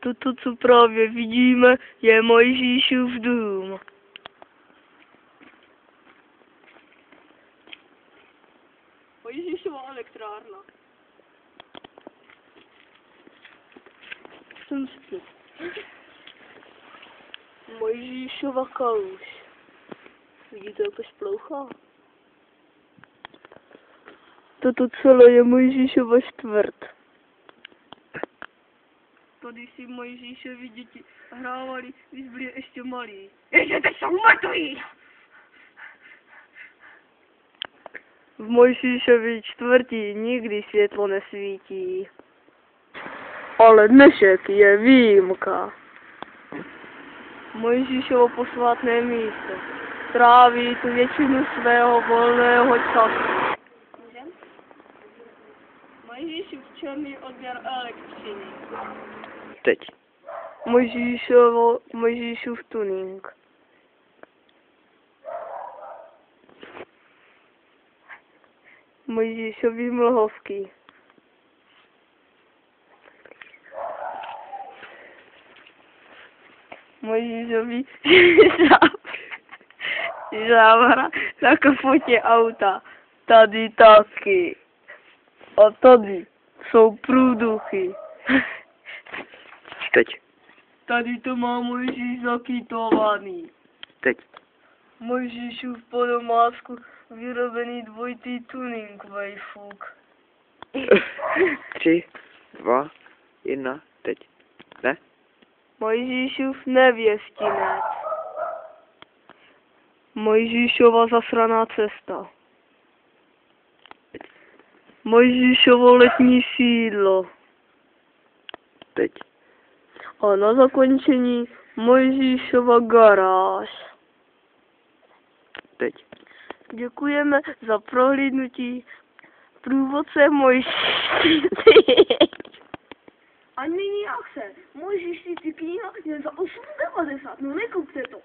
Toto, co právě vidíme, je Mojžíšův dům. Mojžíšova elektrárna. Jsem zpět. Mojžíšova kaluž. Vidíte, jak to šplouchá? Toto celé je Mojžíšova čtvrt. Tady si Mojžíšovi děti hrávali, když byli ještě malí. Ještě teď jsou mrtví! V Mojžíšovi čtvrti nikdy světlo nesvítí. Ale dnešek je výjimka. Mojžíšovo posvátné místo. Tráví tu většinu svého volného času. Mojžíšův černý odběr elektřiny. Teď. Mojžíšův tuning. Mojžíšový mlhovky. Mojžíšový závra na kapotě auta. Tady taky. A tady jsou průduchy. Teď. Tady to má Mojžíš zakytovaný. Teď. Mojžíšův podomásku vyrobený dvojitý tuningový fuk. 3, 2, 1, teď. Ne? Mojžíšův nevěstinec. Mojžíšova zasraná cesta. Mojžíšovo letní sídlo. Teď. A na zakončení Mojžíšova garáž. Teď. Děkujeme za prohlídnutí průvodce Mojžíš. A nyní akce. Mojžíš si kniha je za 8,90, no nekupte to.